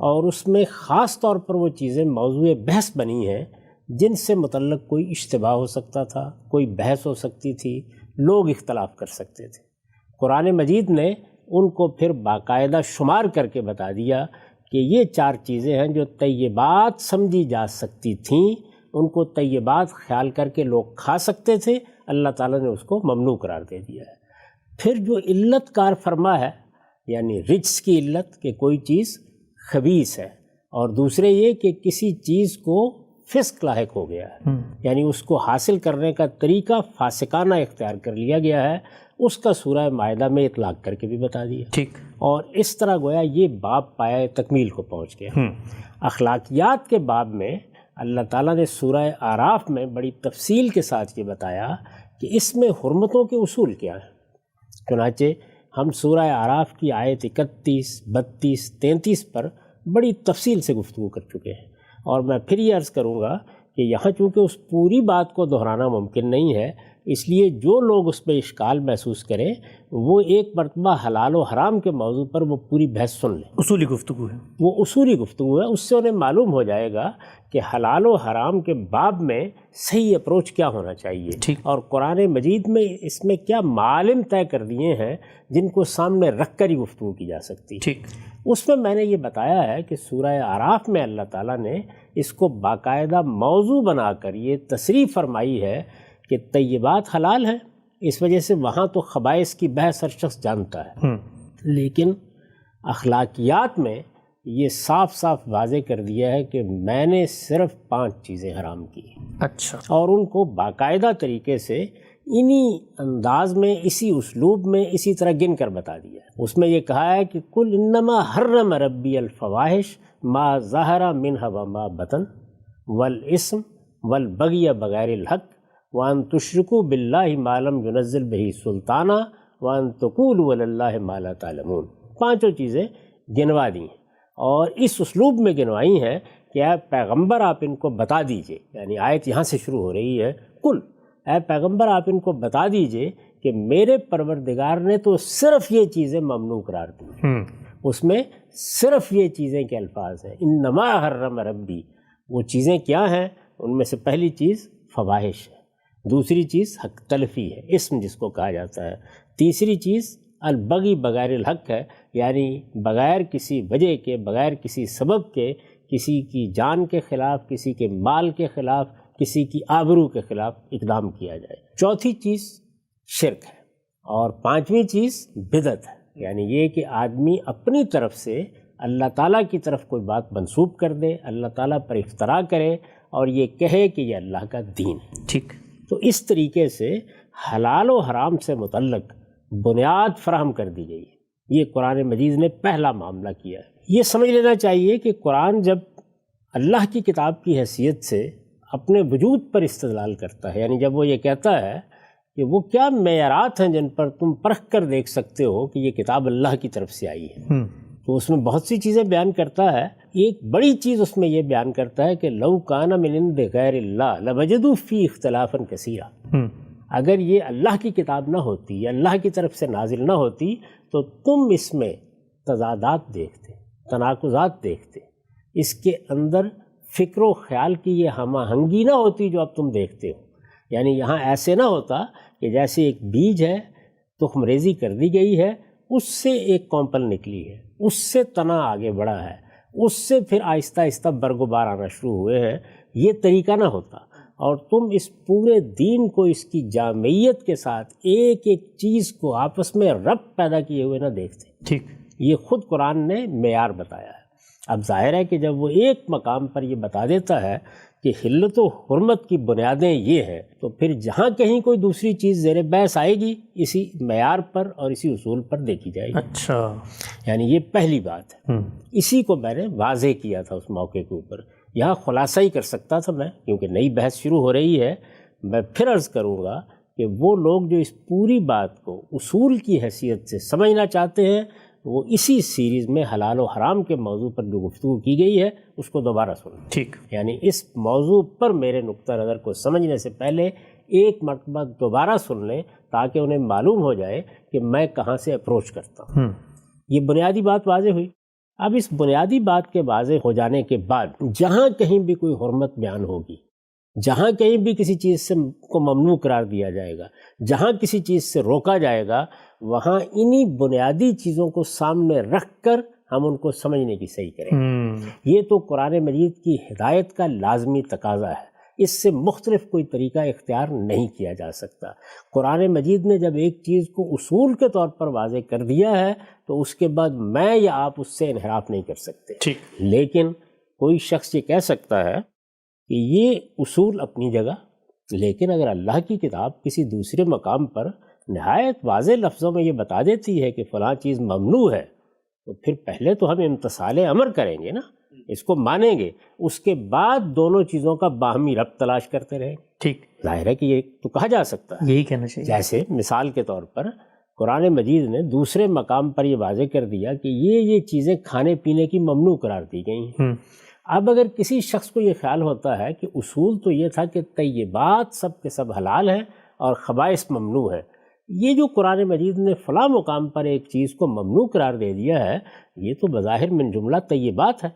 اور اس میں خاص طور پر وہ چیزیں موضوع بحث بنی ہیں جن سے متعلق کوئی اشتباہ ہو سکتا تھا، کوئی بحث ہو سکتی تھی، لوگ اختلاف کر سکتے تھے۔ قرآن مجید نے ان کو پھر باقاعدہ شمار کر کے بتا دیا کہ یہ 4 چیزیں ہیں جو طیبات سمجھی جا سکتی تھیں، ان کو طیبات خیال کر کے لوگ کھا سکتے تھے، اللہ تعالیٰ نے اس کو ممنوع قرار دے دیا ہے۔ پھر جو علت کار فرما ہے، یعنی رجس کی علت کہ کوئی چیز خبیث ہے، اور دوسرے یہ کہ کسی چیز کو فسق لاحق ہو گیا ہے، یعنی اس کو حاصل کرنے کا طریقہ فاسقانہ اختیار کر لیا گیا ہے، اس کا سورہ مائدہ میں اطلاق کر کے بھی بتا دیا۔ ٹھیک، اور اس طرح گویا یہ باب پایہ تکمیل کو پہنچ گیا۔ اخلاقیات کے باب میں اللہ تعالیٰ نے سورہ اعراف میں بڑی تفصیل کے ساتھ یہ بتایا کہ اس میں حرمتوں کے اصول کیا ہیں۔ چنانچہ ہم سورہ اعراف کی آیت 31، 32، 33 پر بڑی تفصیل سے گفتگو کر چکے ہیں، اور میں پھر یہ عرض کروں گا کہ یہاں چونکہ اس پوری بات کو دہرانا ممکن نہیں ہے، اس لیے جو لوگ اس پہ اشکال محسوس کریں وہ ایک مرتبہ حلال و حرام کے موضوع پر وہ پوری بحث سن لیں۔ اصولی گفتگو ہے، وہ اصولی گفتگو ہے، اس سے انہیں معلوم ہو جائے گا کہ حلال و حرام کے باب میں صحیح اپروچ کیا ہونا چاہیے، اور قرآن مجید میں اس میں کیا معالم طے کر دیے ہیں جن کو سامنے رکھ کر ہی گفتگو کی جا سکتی ہے۔ اس میں میں نے یہ بتایا ہے کہ سورہ اعراف میں اللہ تعالیٰ نے اس کو باقاعدہ موضوع بنا کر یہ تصریح فرمائی ہے کہ طیبات حلال ہیں، اس وجہ سے وہاں تو خبائث کی بحث ہر شخص جانتا ہے، لیکن اخلاقیات میں یہ صاف صاف واضح کر دیا ہے کہ میں نے صرف 5 چیزیں حرام کی، اچھا، اور ان کو باقاعدہ طریقے سے انہی انداز میں، اسی اسلوب میں، اسی طرح گن کر بتا دیا ہے۔ اس میں یہ کہا ہے کہ کل انما حرم ربی الفواحش ما ظہر منہا وما بطن والاسم والبغی بغیر الحق وان تشرکوا باللہ ما لم ینزل بہ سلطانا وان تقولوا علی اللہ ما لا تعلمون۔ 5 چیزیں گنوا دی ہیں، اور اس اسلوب میں گنوائی ہیں کہ اے پیغمبر آپ ان کو بتا دیجئے، یعنی آیت یہاں سے شروع ہو رہی ہے، کل اے پیغمبر آپ ان کو بتا دیجئے کہ میرے پروردگار نے تو صرف یہ چیزیں ممنوع قرار دی۔ اس میں صرف یہ چیزیں کے الفاظ ہیں، انما حرم ربی۔ وہ چیزیں کیا ہیں؟ ان میں سے پہلی چیز فواحش ہے، دوسری چیز حق تلفی ہے، اسم جس کو کہا جاتا ہے، تیسری چیز البغی بغیر الحق ہے، یعنی بغیر کسی وجہ کے، بغیر کسی سبب کے کسی کی جان کے خلاف، کسی کے مال کے خلاف، کسی کی آبرو کے خلاف اقدام کیا جائے۔ چوتھی چیز شرک ہے، اور 5ویں چیز بدعت ہے، یعنی یہ کہ آدمی اپنی طرف سے اللہ تعالیٰ کی طرف کوئی بات منسوب کر دے، اللہ تعالیٰ پر افتراء کرے اور یہ کہے کہ یہ اللہ کا دین ہے۔ ٹھیک، تو اس طریقے سے حلال و حرام سے متعلق بنیاد فراہم کر دی گئی ہے۔ یہ قرآن مجید نے پہلا معاملہ کیا ہے۔ یہ سمجھ لینا چاہیے کہ قرآن جب اللہ کی کتاب کی حیثیت سے اپنے وجود پر استدلال کرتا ہے، یعنی جب وہ یہ کہتا ہے کہ وہ کیا معیارات ہیں جن پر تم پرکھ کر دیکھ سکتے ہو کہ یہ کتاب اللہ کی طرف سے آئی ہے، تو اس میں بہت سی چیزیں بیان کرتا ہے۔ ایک بڑی چیز اس میں یہ بیان کرتا ہے کہ لو کان من عند غیر اللہ لوجدوا فی اختلافا کثیرا۔ اگر یہ اللہ کی کتاب نہ ہوتی یا اللہ کی طرف سے نازل نہ ہوتی تو تم اس میں تضادات دیکھتے، تناقضات دیکھتے، اس کے اندر فکر و خیال کی یہ ہم آہنگی نہ ہوتی جو اب تم دیکھتے ہو۔ یعنی یہاں ایسے نہ ہوتا کہ جیسے ایک بیج ہے، تخم ریزی کر دی گئی ہے، اس سے ایک کونپل نکلی ہے، اس سے تنا آگے بڑھا ہے، اس سے پھر آہستہ آہستہ برگ و بار آنا شروع ہوئے ہیں، یہ طریقہ نہ ہوتا، اور تم اس پورے دین کو اس کی جامعیت کے ساتھ ایک ایک چیز کو آپس میں ربط پیدا کیے ہوئے نہ دیکھتے۔ ٹھیک، یہ خود قرآن نے معیار بتایا ہے۔ اب ظاہر ہے کہ جب وہ ایک مقام پر یہ بتا دیتا ہے کہ حلت و حرمت کی بنیادیں یہ ہیں، تو پھر جہاں کہیں کوئی دوسری چیز زیر بحث آئے گی اسی معیار پر اور اسی اصول پر دیکھی جائے گی۔ اچھا، یعنی یہ پہلی بات ہے، اسی کو میں نے واضح کیا تھا اس موقع کے اوپر۔ یہاں خلاصہ ہی کر سکتا تھا میں، کیونکہ نئی بحث شروع ہو رہی ہے۔ میں پھر عرض کروں گا کہ وہ لوگ جو اس پوری بات کو اصول کی حیثیت سے سمجھنا چاہتے ہیں، وہ اسی سیریز میں حلال و حرام کے موضوع پر جو گفتگو کی گئی ہے اس کو دوبارہ سنیں۔ ٹھیک، یعنی اس موضوع پر میرے نقطہ نظر کو سمجھنے سے پہلے ایک مرتبہ دوبارہ سن لیں تاکہ انہیں معلوم ہو جائے کہ میں کہاں سے اپروچ کرتا ہوں۔ یہ بنیادی بات واضح ہوئی۔ اب اس بنیادی بات کے واضح ہو جانے کے بعد جہاں کہیں بھی کوئی حرمت بیان ہوگی، جہاں کہیں بھی کسی چیز سے کو ممنوع قرار دیا جائے گا، جہاں کسی چیز سے روکا جائے گا، وہاں انہی بنیادی چیزوں کو سامنے رکھ کر ہم ان کو سمجھنے کی صحیح کریں۔ یہ تو قرآن مجید کی ہدایت کا لازمی تقاضا ہے، اس سے مختلف کوئی طریقہ اختیار نہیں کیا جا سکتا۔ قرآن مجید نے جب ایک چیز کو اصول کے طور پر واضح کر دیا ہے تو اس کے بعد میں یا آپ اس سے انحراف نہیں کر سکتے۔ لیکن کوئی شخص یہ کہہ سکتا ہے کہ یہ اصول اپنی جگہ، لیکن اگر اللہ کی کتاب کسی دوسرے مقام پر نہایت واضح لفظوں میں یہ بتا دیتی ہے کہ فلاں چیز ممنوع ہے، تو پھر پہلے تو ہم امتثال امر کریں گے نا، اس کو مانیں گے، اس کے بعد دونوں چیزوں کا باہمی ربط تلاش کرتے رہیں۔ ٹھیک، ظاہر ہے کہ یہ تو کہا جا سکتا ہے، یہی کہنا چاہیے۔ جیسے مثال کے طور پر قرآن مجید نے دوسرے مقام پر یہ واضح کر دیا کہ یہ چیزیں کھانے پینے کی ممنوع قرار دی گئی ہیں۔ اب اگر کسی شخص کو یہ خیال ہوتا ہے کہ اصول تو یہ تھا کہ طیبات سب کے سب حلال ہیں اور خبائث ممنوع ہیں، یہ جو قرآن مجید نے فلاں مقام پر ایک چیز کو ممنوع قرار دے دیا ہے، یہ تو بظاہر من جملہ طیبات ہے،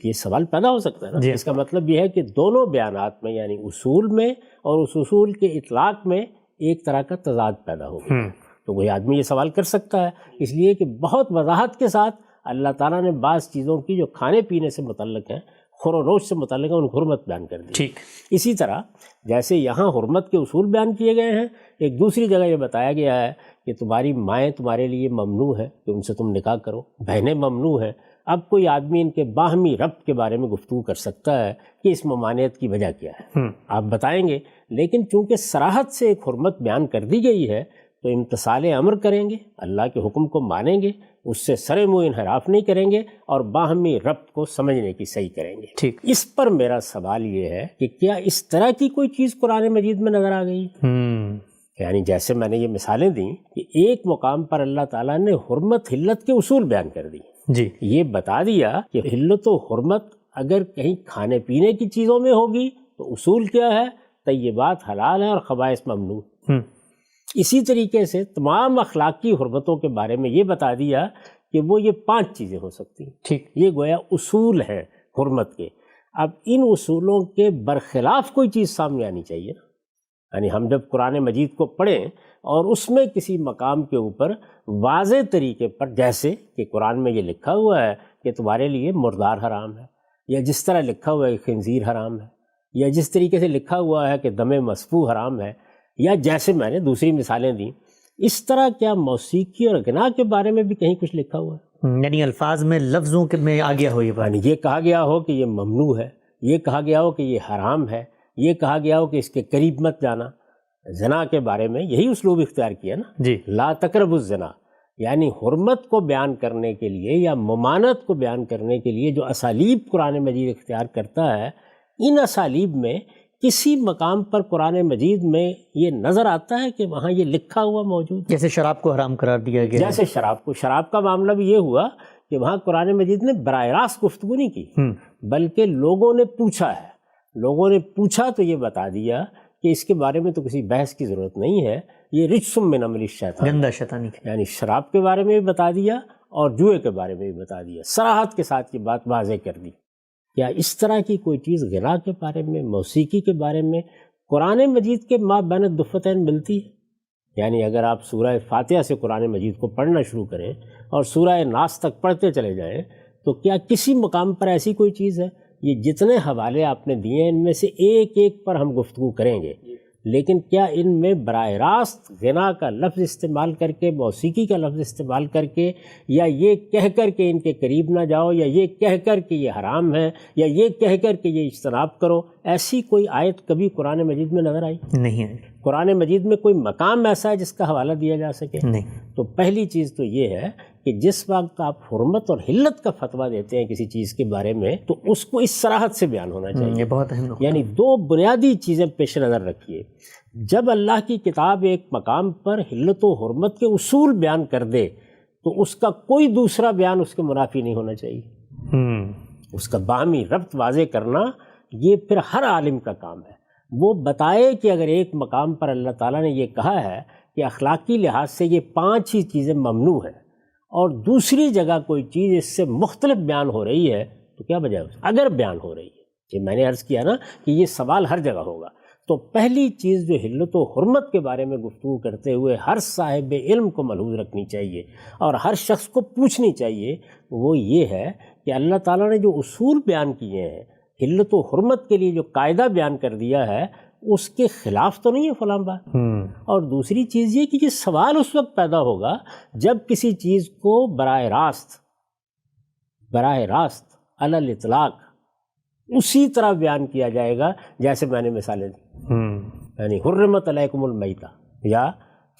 یہ سوال پیدا ہو سکتا ہے نا۔ اس کا مطلب یہ ہے کہ دونوں بیانات میں، یعنی اصول میں اور اس اصول کے اطلاق میں ایک طرح کا تضاد پیدا ہوگا۔ تو وہی آدمی یہ سوال کر سکتا ہے، اس لیے کہ بہت وضاحت کے ساتھ اللہ تعالیٰ نے بعض چیزوں کی جو کھانے پینے سے متعلق ہیں، خور و روش سے متعلق ہیں، ان کو حرمت بیان کر دی۔ اسی طرح جیسے یہاں حرمت کے اصول بیان کیے گئے ہیں، ایک دوسری جگہ یہ بتایا گیا ہے کہ تمہاری مائیں تمہارے لیے ممنوع ہے کہ ان سے تم نکاح کرو، بہنیں ممنوع ہیں۔ اب کوئی آدمی ان کے باہمی ربط کے بارے میں گفتگو کر سکتا ہے کہ اس ممانعت کی وجہ کیا ہے، آپ بتائیں گے، لیکن چونکہ صراحت سے ایک حرمت بیان کر دی گئی ہے تو امتثال امر کریں گے، اللہ کے حکم کو مانیں گے، اس سے سر منہ انحراف نہیں کریں گے اور باہمی ربط کو سمجھنے کی صحیح کریں گے۔ اس پر میرا سوال یہ ہے کہ کیا اس طرح کی کوئی چیز قرآن مجید میں نظر آ گئی؟ یعنی جیسے میں نے یہ مثالیں دیں کہ ایک مقام پر اللہ تعالیٰ نے حرمت حلت کے اصول بیان کر دی، یہ بتا دیا کہ حلت و حرمت اگر کہیں کھانے پینے کی چیزوں میں ہوگی تو اصول کیا ہے؟ طیبات حلال ہیں اور خبائث ممنوع۔ اسی طریقے سے تمام اخلاقی حرمتوں کے بارے میں یہ بتا دیا کہ وہ یہ 5 چیزیں ہو سکتی ہیں۔ یہ گویا اصول ہیں حرمت کے۔ اب ان اصولوں کے برخلاف کوئی چیز سامنے آنی چاہیے نا، یعنی ہم جب قرآن مجید کو پڑھیں اور اس میں کسی مقام کے اوپر واضح طریقے پر، جیسے کہ قرآن میں یہ لکھا ہوا ہے کہ تمہارے لیے مردار حرام ہے، یا جس طرح لکھا ہوا ہے کہ خنزیر حرام ہے، یا جس طریقے سے لکھا ہوا ہے کہ دم مسفوح حرام ہے، یا جیسے میں نے دوسری مثالیں دیں، اس طرح کیا موسیقی اور غنا کے بارے میں بھی کہیں کچھ لکھا ہوا ہے؟ یعنی الفاظ میں، لفظوں میں آ گیا ہو، یعنی یہ کہا گیا ہو کہ یہ ممنوع ہے، یہ کہا گیا ہو کہ یہ حرام ہے، یہ کہا گیا ہو کہ اس کے قریب مت جانا۔ زنا کے بارے میں یہی اسلوب اختیار کیا نا، لا تقربوا الزنا، یعنی حرمت کو بیان کرنے کے لیے یا ممانعت کو بیان کرنے کے لیے جو اسالیب قرآن مجید اختیار کرتا ہے، ان اسالیب میں کسی مقام پر قرآن مجید میں یہ نظر آتا ہے کہ وہاں یہ لکھا ہوا موجود، جیسے شراب کو حرام قرار دیا گیا، جیسے شراب کا معاملہ بھی یہ ہوا کہ وہاں قرآن مجید نے براہ راست گفتگو نہیں کی، بلکہ لوگوں نے پوچھا تو یہ بتا دیا کہ اس کے بارے میں تو کسی بحث کی ضرورت نہیں ہے، یہ رجس من عمل الشیطان، گندہ شیطانی، یعنی شراب کے بارے میں بھی بتا دیا اور جوئے کے بارے میں بھی بتا دیا، صراحت کے ساتھ یہ بات واضح کر دی۔ کیا اس طرح کی کوئی چیز غنا کے بارے میں، موسیقی کے بارے میں قرآن مجید کے ما بین الدفتین ملتی ہے؟ یعنی اگر آپ سورہ فاتحہ سے قرآن مجید کو پڑھنا شروع کریں اور سورہ ناس تک پڑھتے چلے جائیں تو کیا کسی مقام پر ایسی کوئی چیز ہے؟ یہ جتنے حوالے آپ نے دیے ہیں ان میں سے ایک ایک پر ہم گفتگو کریں گے، لیکن کیا ان میں براہ راست غنا کا لفظ استعمال کر کے، موسیقی کا لفظ استعمال کر کے، یا یہ کہہ کر کے ان کے قریب نہ جاؤ، یا یہ کہہ کر کے یہ حرام ہے، یا یہ کہہ کر کے یہ اجتناب کرو، ایسی کوئی آیت کبھی قرآن مجید میں نظر آئی؟ نہیں ہے۔ قرآن مجید میں کوئی مقام ایسا ہے جس کا حوالہ دیا جا سکے؟ نہیں۔ تو پہلی چیز تو یہ ہے کہ جس وقت آپ حرمت اور حلت کا فتویٰ دیتے ہیں کسی چیز کے بارے میں تو اس کو اس صراحت سے بیان ہونا چاہیے۔ یہ بہت اہم نقطہ، یعنی 2 بنیادی چیزیں پیش نظر رکھیے۔ جب اللہ کی کتاب ایک مقام پر حلت و حرمت کے اصول بیان کر دے تو اس کا کوئی دوسرا بیان اس کے منافی نہیں ہونا چاہیے۔ اس کا باہمی ربط واضح کرنا یہ پھر ہر عالم کا کام ہے، وہ بتائے کہ اگر ایک مقام پر اللہ تعالیٰ نے یہ کہا ہے کہ اخلاقی لحاظ سے یہ 5 ہی چیزیں ممنوع ہیں اور دوسری جگہ کوئی چیز اس سے مختلف بیان ہو رہی ہے تو کیا وجہ ہے؟ اگر بیان ہو رہی ہے، کہ میں نے عرض کیا نا کہ یہ سوال ہر جگہ ہوگا، تو پہلی چیز جو حلت و حرمت کے بارے میں گفتگو کرتے ہوئے ہر صاحب علم کو ملحوظ رکھنی چاہیے اور ہر شخص کو پوچھنی چاہیے، وہ یہ ہے کہ اللہ تعالیٰ نے جو اصول بیان کیے ہیں، حلت و حرمت کے لیے جو قاعدہ بیان کر دیا ہے، اس کے خلاف تو نہیں ہے فلاں بات۔ اور دوسری چیز یہ کہ یہ سوال اس وقت پیدا ہوگا جب کسی چیز کو براہ راست علی الاطلاق اسی طرح بیان کیا جائے گا جیسے میں نے مثالیں دی، یعنی حرمت علیکم المیتہ، یا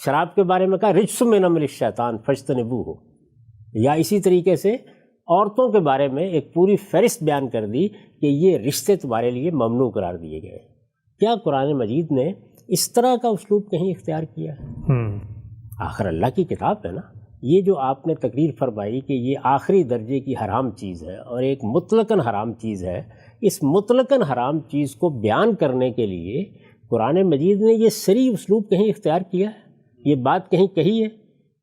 شراب کے بارے میں کہا رجس من عمل الشیطان فاجتنبوہ، یا اسی طریقے سے عورتوں کے بارے میں ایک پوری فہرست بیان کر دی کہ یہ رشتے تمہارے لیے ممنوع قرار دیے گئے۔ کیا قرآن مجید نے اس طرح کا اسلوب کہیں اختیار کیا ہے؟ آخر اللہ کی کتاب ہے نا۔ یہ جو آپ نے تقریر فرمائی کہ یہ آخری درجے کی حرام چیز ہے اور ایک مطلقاً حرام چیز ہے، اس مطلقاً حرام چیز کو بیان کرنے کے لیے قرآن مجید نے یہ صریح اسلوب کہیں اختیار کیا ہے؟ یہ بات کہیں کہی ہے؟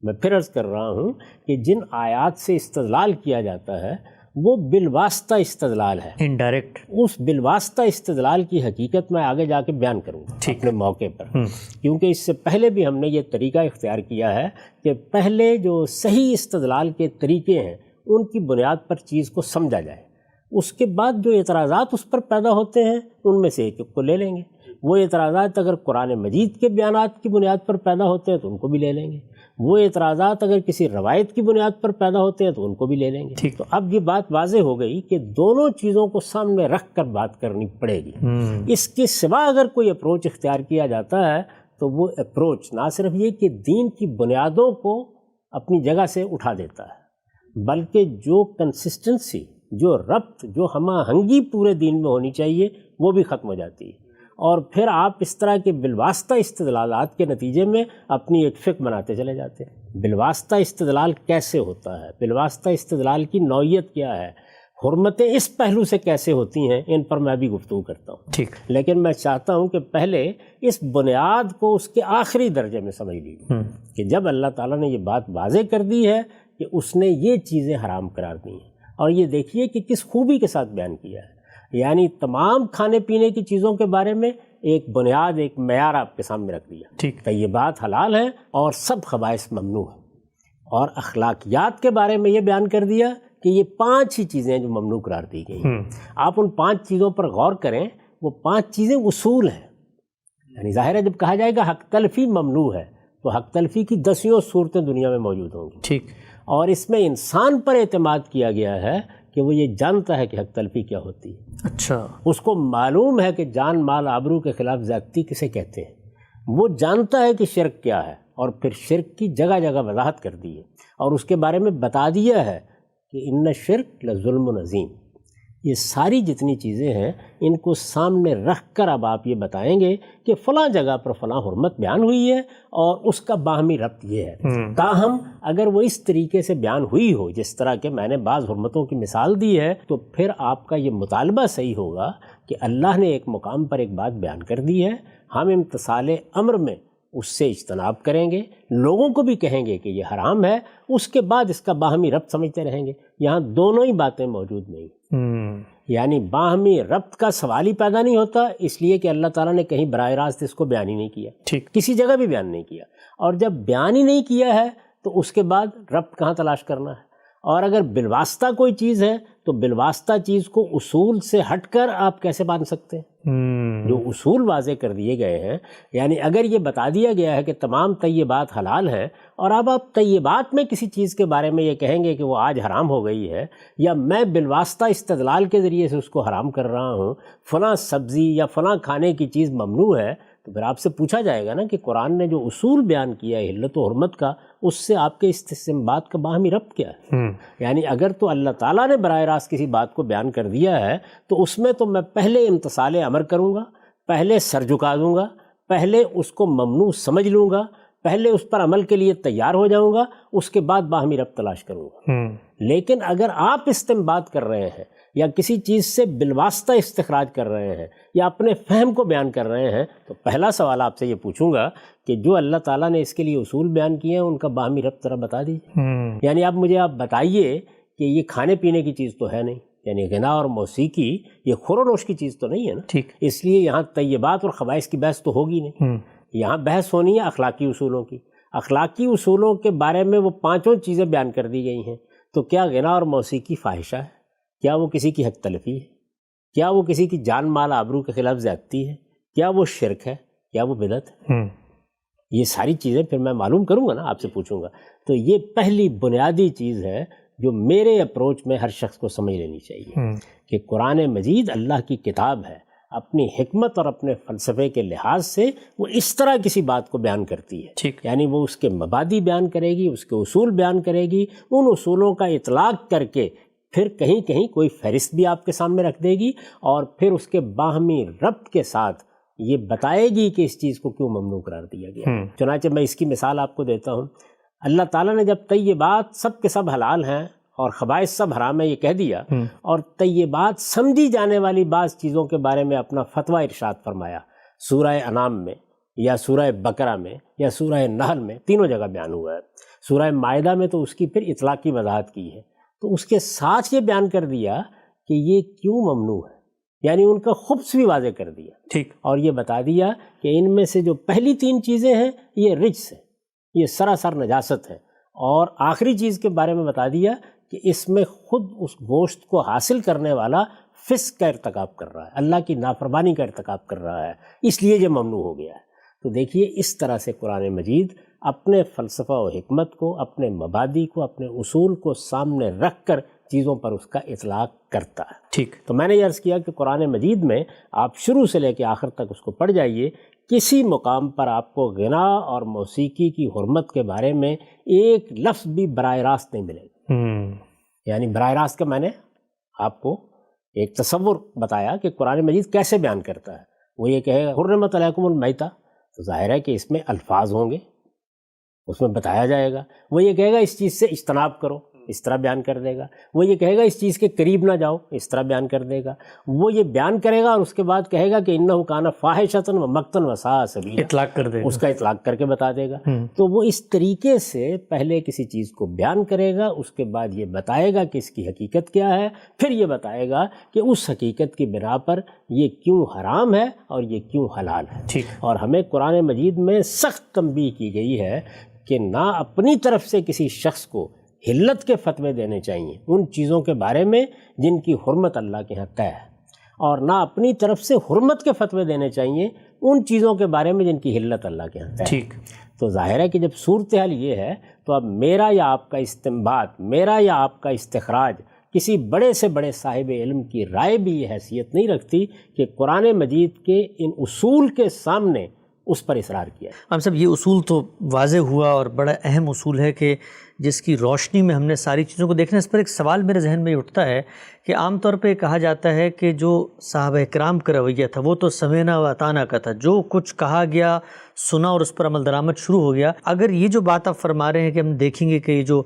میں پھر عرض کر رہا ہوں کہ جن آیات سے استدلال کیا جاتا ہے وہ بالواسطہ استدلال ہے، انڈائریکٹ۔ اس بالواسطہ استدلال کی حقیقت میں آگے جا کے بیان کروں گا اپنے موقع پر، کیونکہ اس سے پہلے بھی ہم نے یہ طریقہ اختیار کیا ہے کہ پہلے جو صحیح استدلال کے طریقے ہیں ان کی بنیاد پر چیز کو سمجھا جائے، اس کے بعد جو اعتراضات اس پر پیدا ہوتے ہیں ان میں سے ایک ایک کو لے لیں گے۔ وہ اعتراضات اگر قرآن مجید کے بیانات کی بنیاد پر پیدا ہوتے ہیں تو ان کو بھی لے لیں گے، وہ اعتراضات اگر کسی روایت کی بنیاد پر پیدا ہوتے ہیں تو ان کو بھی لے لیں گے۔ تو اب یہ بات واضح ہو گئی کہ دونوں چیزوں کو سامنے رکھ کر بات کرنی پڑے گی۔ اس کے سوا اگر کوئی اپروچ اختیار کیا جاتا ہے تو وہ اپروچ نہ صرف یہ کہ دین کی بنیادوں کو اپنی جگہ سے اٹھا دیتا ہے، بلکہ جو کنسسٹنسی، جو ربط، جو ہم آہنگی پورے دین میں ہونی چاہیے وہ بھی ختم ہو جاتی ہے، اور پھر آپ اس طرح کے بالواسطہ استدلالات کے نتیجے میں اپنی ایک فقہ بناتے چلے جاتے ہیں۔ بالواسطہ استدلال کیسے ہوتا ہے، بالواسطہ استدلال کی نوعیت کیا ہے، حرمتیں اس پہلو سے کیسے ہوتی ہیں، ان پر میں بھی گفتگو کرتا ہوں۔ ٹھیک، لیکن میں چاہتا ہوں کہ پہلے اس بنیاد کو اس کے آخری درجے میں سمجھ لیجیے کہ جب اللہ تعالیٰ نے یہ بات واضح کر دی ہے کہ اس نے یہ چیزیں حرام قرار دی ہیں، اور یہ دیکھیے کہ کس خوبی کے ساتھ بیان کیا ہے، یعنی تمام کھانے پینے کی چیزوں کے بارے میں ایک بنیاد، ایک معیار آپ کے سامنے رکھ دیا۔ ٹھیک، طیبات حلال ہیں اور سب خبائث ممنوع ہیں، اور اخلاقیات کے بارے میں یہ بیان کر دیا کہ یہ 5 ہی چیزیں جو ممنوع قرار دی گئی ہیں۔ آپ ان 5 چیزوں پر غور کریں، وہ 5 چیزیں اصول ہیں، یعنی ظاہر ہے جب کہا جائے گا حق تلفی ممنوع ہے تو حق تلفی کی 10 صورتیں دنیا میں موجود ہوں گی۔ ٹھیک، اور اس میں انسان پر اعتماد کیا گیا ہے کہ وہ یہ جانتا ہے کہ حق تلفی کیا ہوتی ہے، اچھا، اس کو معلوم ہے کہ جان مال آبرو کے خلاف زیادتی کسے کہتے ہیں، وہ جانتا ہے کہ شرک کیا ہے، اور پھر شرک کی جگہ جگہ وضاحت کر دی ہے، اور اس کے بارے میں بتا دیا ہے کہ ان الشرک لظلم عظیم۔ یہ ساری جتنی چیزیں ہیں ان کو سامنے رکھ کر اب آپ یہ بتائیں گے کہ فلاں جگہ پر فلاں حرمت بیان ہوئی ہے اور اس کا باہمی ربط یہ ہے، تاہم اگر وہ اس طریقے سے بیان ہوئی ہو جس طرح کہ میں نے بعض حرمتوں کی مثال دی ہے، تو پھر آپ کا یہ مطالبہ صحیح ہوگا کہ اللہ نے ایک مقام پر ایک بات بیان کر دی ہے، ہم امتثال امر میں اس سے اجتناب کریں گے، لوگوں کو بھی کہیں گے کہ یہ حرام ہے، اس کے بعد اس کا باہمی ربط سمجھتے رہیں گے۔ یہاں دونوں ہی باتیں موجود نہیں، یعنی باہمی ربط کا سوال ہی پیدا نہیں ہوتا، اس لیے کہ اللہ تعالیٰ نے کہیں براہ راست اس کو بیان ہی نہیں کیا، ٹھیک، کسی جگہ بھی بیان نہیں کیا، اور جب بیان ہی نہیں کیا ہے تو اس کے بعد ربط کہاں تلاش کرنا ہے؟ اور اگر بالواسطہ کوئی چیز ہے تو بالواسطہ چیز کو اصول سے ہٹ کر آپ کیسے مان سکتے ہیں؟ جو اصول واضح کر دیے گئے ہیں، یعنی اگر یہ بتا دیا گیا ہے کہ تمام طیبات حلال ہیں، اور اب آپ طیبات میں کسی چیز کے بارے میں یہ کہیں گے کہ وہ آج حرام ہو گئی ہے، یا میں بالواسطہ استدلال کے ذریعے سے اس کو حرام کر رہا ہوں، فلاں سبزی یا فلاں کھانے کی چیز ممنوع ہے، تو پھر آپ سے پوچھا جائے گا نا کہ قرآن نے جو اصول بیان کیا ہے حلت و حرمت کا، اس سے آپ کے استنباط کا باہمی ربط کیا ہے؟ یعنی اگر تو اللہ تعالیٰ نے براہ راست کسی بات کو بیان کر دیا ہے تو اس میں تو میں پہلے امتثال امر کروں گا، پہلے سر جھکا دوں گا، پہلے اس کو ممنوع سمجھ لوں گا، پہلے اس پر عمل کے لیے تیار ہو جاؤں گا، اس کے بعد باہمی ربط تلاش کروں گا۔ لیکن اگر آپ استنباط کر رہے ہیں یا کسی چیز سے بالواسطہ استخراج کر رہے ہیں یا اپنے فہم کو بیان کر رہے ہیں، تو پہلا سوال آپ سے یہ پوچھوں گا کہ جو اللہ تعالیٰ نے اس کے لیے اصول بیان کیے ہیں ان کا باہمی ربط ذرا بتا دیجیے۔ یعنی اب مجھے آپ بتائیے کہ یہ کھانے پینے کی چیز تو ہے نہیں، یعنی غنا اور موسیقی یہ خور و نوش کی چیز تو نہیں ہے نا، ٹھیک، اس لیے یہاں طیبات اور خبائث کی بحث تو ہوگی نہیں، یہاں بحث ہونی ہے اخلاقی اصولوں کی۔ اخلاقی اصولوں کے بارے میں وہ پانچوں چیزیں بیان کر دی گئی ہیں، تو کیا غنا اور موسیقی فاحشہ ہے؟ کیا وہ کسی کی حق تلفی ہے؟ کیا وہ کسی کی جان مال آبرو کے خلاف زیادتی ہے؟ کیا وہ شرک ہے؟ کیا وہ بدعت ہے؟ یہ ساری چیزیں پھر میں معلوم کروں گا نا، آپ سے پوچھوں گا۔ تو یہ پہلی بنیادی چیز ہے جو میرے اپروچ میں ہر شخص کو سمجھ لینی چاہیے کہ قرآن مجید اللہ کی کتاب ہے، اپنی حکمت اور اپنے فلسفے کے لحاظ سے وہ اس طرح کسی بات کو بیان کرتی ہے، ٹھیک، یعنی وہ اس کے مبادی بیان کرے گی، اس کے اصول بیان کرے گی، ان اصولوں کا اطلاق کر کے پھر کہیں کہیں کوئی فہرست بھی آپ کے سامنے رکھ دے گی، اور پھر اس کے باہمی ربط کے ساتھ یہ بتائے گی کہ اس چیز کو کیوں ممنوع قرار دیا گیا۔ چنانچہ میں اس کی مثال آپ کو دیتا ہوں۔ اللہ تعالیٰ نے جب طیبات سب کے سب حلال ہیں اور خبائث سب حرام ہے یہ کہہ دیا، اور طیبات سمجھی جانے والی بعض چیزوں کے بارے میں اپنا فتویٰ ارشاد فرمایا، سورہ انعام میں یا سورہ بقرہ میں یا سورہ نحل میں، تینوں جگہ بیان ہوا ہے۔ سورہ مائدہ میں تو اس کی پھر اطلاقی وضاحت کی ہے، تو اس کے ساتھ یہ بیان کر دیا کہ یہ کیوں ممنوع ہے، یعنی ان کا خبث بھی واضح کر دیا، ٹھیک، اور یہ بتا دیا کہ ان میں سے جو پہلی تین چیزیں ہیں یہ رجس ہے، یہ سراسر نجاست ہے، اور آخری چیز کے بارے میں بتا دیا کہ اس میں خود اس گوشت کو حاصل کرنے والا فسق کا ارتکاب کر رہا ہے، اللہ کی نافرمانی کا ارتکاب کر رہا ہے، اس لیے یہ ممنوع ہو گیا ہے۔ تو دیکھیے اس طرح سے قرآن مجید اپنے فلسفہ و حکمت کو، اپنے مبادی کو، اپنے اصول کو سامنے رکھ کر چیزوں پر اس کا اطلاق کرتا ہے۔ ٹھیک، تو میں نے یہ عرض کیا کہ قرآن مجید میں آپ شروع سے لے کے آخر تک اس کو پڑھ جائیے، کسی مقام پر آپ کو غنا اور موسیقی کی حرمت کے بارے میں ایک لفظ بھی براہ راست نہیں ملے گا۔ یعنی براہ راست کا میں نے آپ کو ایک تصور بتایا کہ قرآن مجید کیسے بیان کرتا ہے۔ وہ یہ کہے گا حرمت علیکم المیتہ، تو ظاہر ہے کہ اس میں الفاظ ہوں گے، اس میں بتایا جائے گا۔ وہ یہ کہے گا اس چیز سے اجتناب کرو، اس طرح بیان کر دے گا۔ وہ یہ کہے گا اس چیز کے قریب نہ جاؤ، اس طرح بیان کر دے گا۔ وہ یہ بیان کرے گا اور اس کے بعد کہے گا کہ انہ کان فاحشۃ و مقتا وساء سبیلا، اطلاق کر دے گا، اس کا اطلاق کر کے بتا دے گا۔ تو وہ اس طریقے سے پہلے کسی چیز کو بیان کرے گا، اس کے بعد یہ بتائے گا کہ اس کی حقیقت کیا ہے، پھر یہ بتائے گا کہ اس حقیقت کی بنا پر یہ کیوں حرام ہے اور یہ کیوں حلال ہے۔ ٹھیک، اور ہمیں قرآن مجید میں سخت تنبیہ کی گئی ہے کہ نہ اپنی طرف سے کسی شخص کو حلت کے فتوے دینے چاہیے ان چیزوں کے بارے میں جن کی حرمت اللہ کے ہاں طے ہے، اور نہ اپنی طرف سے حرمت کے فتوے دینے چاہیے ان چیزوں کے بارے میں جن کی حلت اللہ کے ہاں طے ہے۔ ٹھیک، تو ظاہر ہے کہ جب صورتحال یہ ہے تو اب میرا یا آپ کا استنباط، میرا یا آپ کا استخراج کسی بڑے سے بڑے صاحب علم کی رائے بھی یہ حیثیت نہیں رکھتی کہ قرآن مجید کے ان اصول کے سامنے اس پر اصرار کیا ہے۔ ہم سب یہ اصول تو واضح ہوا اور بڑا اہم اصول ہے کہ جس کی روشنی میں ہم نے ساری چیزوں کو دیکھنا۔ اس پر ایک سوال میرے ذہن میں اٹھتا ہے کہ عام طور پہ کہا جاتا ہے کہ جو صحابہ کرام کا رویہ تھا وہ تو سمینا و اطانا کا تھا، جو کچھ کہا گیا سنا اور اس پر عمل درآمد شروع ہو گیا۔ اگر یہ جو بات آپ فرما رہے ہیں کہ ہم دیکھیں گے کہ یہ جو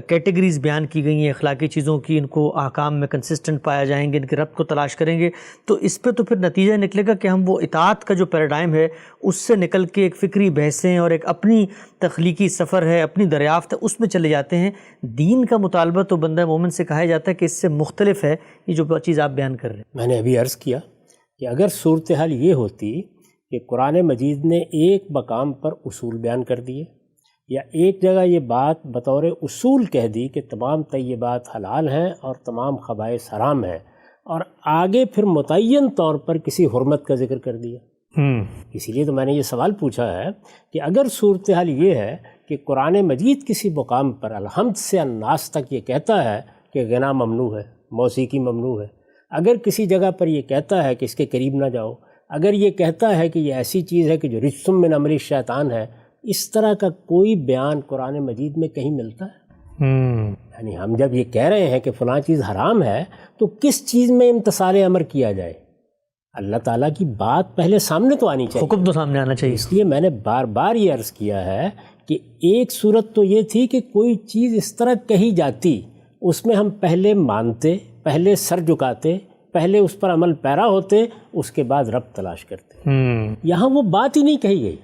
کیٹیگریز بیان کی گئی ہیں اخلاقی چیزوں کی، ان کو احکام میں کنسسٹنٹ پایا جائیں گے، ان کے ربط کو تلاش کریں گے، تو اس پہ تو پھر نتیجہ نکلے گا کہ ہم وہ اطاعت کا جو پیراڈائم ہے اس سے نکل کے ایک فکری بحثیں اور ایک اپنی تخلیقی سفر ہے، اپنی دریافت ہے، اس میں چلے جاتے ہیں۔ دین کا مطالبہ تو بندہ مومن سے کہا جاتا ہے کہ اس سے مختلف ہے یہ جو چیز آپ بیان کر رہے ہیں۔ میں نے ابھی عرض کیا کہ اگر صورتحال یہ ہوتی کہ قرآن مجید نے ایک مقام پر اصول بیان کر دیے، یا ایک جگہ یہ بات بطور اصول کہہ دی کہ تمام طیبات حلال ہیں اور تمام خبائث حرام ہیں، اور آگے پھر متعین طور پر کسی حرمت کا ذکر کر دیا، اسی لیے تو میں نے یہ سوال پوچھا ہے کہ اگر صورتحال یہ ہے کہ قرآن مجید کسی مقام پر الحمد سے الناس تک یہ کہتا ہے کہ غنا ممنوع ہے، موسیقی ممنوع ہے، اگر کسی جگہ پر یہ کہتا ہے کہ اس کے قریب نہ جاؤ، اگر یہ کہتا ہے کہ یہ ایسی چیز ہے کہ جو رجس من عمل الشیطان ہے، اس طرح کا کوئی بیان قرآن مجید میں کہیں ملتا ہے؟ یعنی ہم جب یہ کہہ رہے ہیں کہ فلاں چیز حرام ہے تو کس چیز میں امتثال امر کیا جائے؟ اللہ تعالیٰ کی بات پہلے سامنے تو آنی چاہیے، حکم تو سامنے آنا چاہیے۔ اس لیے میں نے بار بار یہ عرض کیا ہے کہ ایک صورت تو یہ تھی کہ کوئی چیز اس طرح کہی جاتی، اس میں ہم پہلے مانتے، پہلے سر جھکاتے، پہلے اس پر عمل پیرا ہوتے، اس کے بعد رب تلاش کرتے۔ یہاں وہ بات ہی نہیں کہی گئی،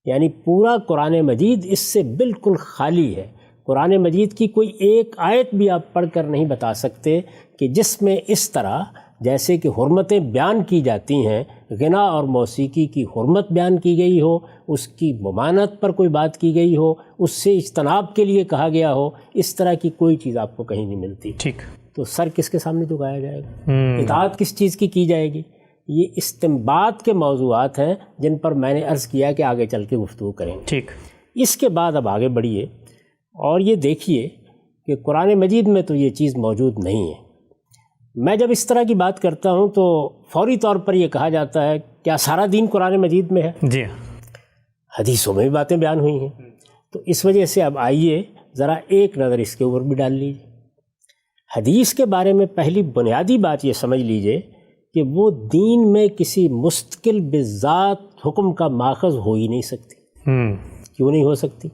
یعنی پورا قرآن مجید اس سے بالکل خالی ہے۔ قرآن مجید کی کوئی ایک آیت بھی آپ پڑھ کر نہیں بتا سکتے کہ جس میں اس طرح جیسے کہ حرمتیں بیان کی جاتی ہیں، غنا اور موسیقی کی حرمت بیان کی گئی ہو، اس کی ممانعت پر کوئی بات کی گئی ہو، اس سے اجتناب کے لیے کہا گیا ہو، اس طرح کی کوئی چیز آپ کو کہیں نہیں ملتی۔ ٹھیک، تو سر کس کے سامنے جھکایا جائے گا؟ اطاعت کس چیز کی جائے گی؟ یہ استنباط کے موضوعات ہیں جن پر میں نے عرض کیا کہ آگے چل کے گفتگو کریں گے۔ ٹھیک، اس کے بعد اب آگے بڑھیے اور یہ دیکھیے کہ قرآن مجید میں تو یہ چیز موجود نہیں ہے۔ میں جب اس طرح کی بات کرتا ہوں تو فوری طور پر یہ کہا جاتا ہے کیا سارا دین قرآن مجید میں ہے؟ جی، حدیثوں میں بھی باتیں بیان ہوئی ہیں۔ تو اس وجہ سے اب آئیے ذرا ایک نظر اس کے اوپر بھی ڈال لیجیے۔ حدیث کے بارے میں پہلی بنیادی بات یہ سمجھ لیجیے کہ وہ دین میں کسی مستقل بذات حکم کا ماخذ ہو ہی نہیں سکتی۔ کیوں نہیں ہو سکتی؟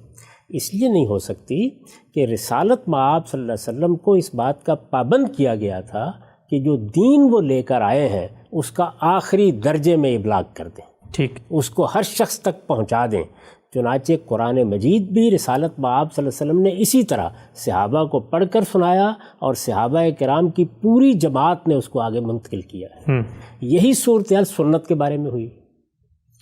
اس لیے نہیں ہو سکتی کہ رسالت مآب صلی اللہ علیہ وسلم کو اس بات کا پابند کیا گیا تھا کہ جو دین وہ لے کر آئے ہیں اس کا آخری درجے میں ابلاغ کر دیں، ٹھیک، اس کو ہر شخص تک پہنچا دیں۔ چنانچہ قرآن مجید بھی رسالت مآب صلی اللہ علیہ وسلم نے اسی طرح صحابہ کو پڑھ کر سنایا اور صحابہ کرام کی پوری جماعت نے اس کو آگے منتقل کیا ہے۔ یہی صورتحال سنت کے بارے میں ہوئی،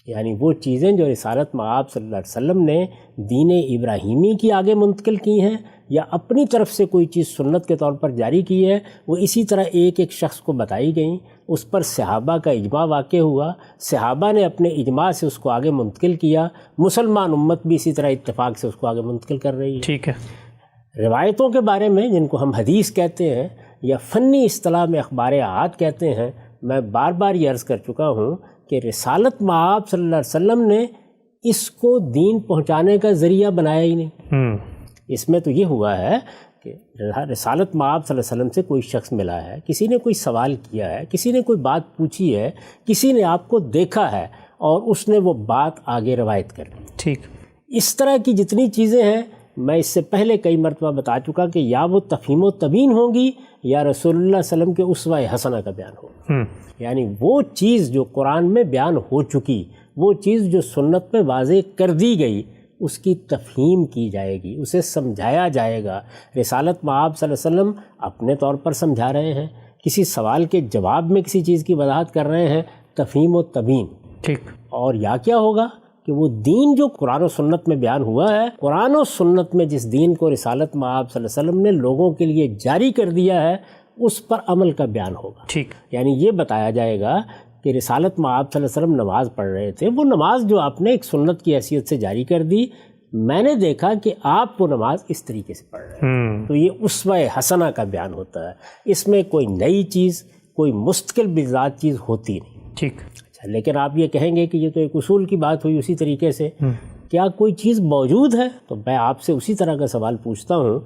یعنی وہ چیزیں جو رسالت مآب صلی اللہ علیہ وسلم نے دین ابراہیمی کی آگے منتقل کی ہیں یا اپنی طرف سے کوئی چیز سنت کے طور پر جاری کی ہے، وہ اسی طرح ایک ایک شخص کو بتائی گئیں، اس پر صحابہ کا اجماع واقع ہوا، صحابہ نے اپنے اجماع سے اس کو آگے منتقل کیا، مسلمان امت بھی اسی طرح اتفاق سے اس کو آگے منتقل کر رہی ہے۔ ٹھیک ہے۔ روایتوں کے بارے میں جن کو ہم حدیث کہتے ہیں یا فنی اصطلاح میں اخبار احاد کہتے ہیں، میں بار بار یہ عرض کر چکا ہوں کہ رسالت مآب صلی اللہ علیہ وسلم نے اس کو دین پہنچانے کا ذریعہ بنایا ہی نہیں۔ اس میں تو یہ ہوا ہے کہ رسالت مآب صلی اللہ علیہ وسلم سے کوئی شخص ملا ہے، کسی نے کوئی سوال کیا ہے، کسی نے کوئی بات پوچھی ہے، کسی نے آپ کو دیکھا ہے اور اس نے وہ بات آگے روایت کر لی۔ ٹھیک، اس طرح کی جتنی چیزیں ہیں میں اس سے پہلے کئی مرتبہ بتا چکا کہ یا وہ تفہیم و تبیین ہوں گی یا رسول اللہ صلی اللہ علیہ وسلم کے اسوہ حسنہ کا بیان ہوگا۔ یعنی وہ چیز جو قرآن میں بیان ہو چکی، وہ چیز جو سنت میں واضح کر دی گئی، اس کی تفہیم کی جائے گی، اسے سمجھایا جائے گا۔ رسالت مآب صلی اللہ علیہ وسلم اپنے طور پر سمجھا رہے ہیں، کسی سوال کے جواب میں کسی چیز کی وضاحت کر رہے ہیں، تفہیم و تبیین۔ ٹھیک، اور یا کیا ہوگا کہ وہ دین جو قرآن و سنت میں بیان ہوا ہے، قرآن و سنت میں جس دین کو رسالت مآب صلی اللہ علیہ وسلم نے لوگوں کے لیے جاری کر دیا ہے، اس پر عمل کا بیان ہوگا۔ ٹھیک، یعنی یہ بتایا جائے گا کہ رسالت مآب صلی اللہ علیہ وسلم نماز پڑھ رہے تھے، وہ نماز جو آپ نے ایک سنت کی حیثیت سے جاری کر دی، میں نے دیکھا کہ آپ وہ نماز اس طریقے سے پڑھ رہے ہیں، تو یہ اسوہ حسنہ کا بیان ہوتا ہے۔ اس میں کوئی نئی چیز، کوئی مستقل بذات چیز ہوتی نہیں۔ ٹھیک، لیکن آپ یہ کہیں گے کہ یہ تو ایک اصول کی بات ہوئی، اسی طریقے سے کیا کوئی چیز موجود ہے؟ تو میں آپ سے اسی طرح کا سوال پوچھتا ہوں۔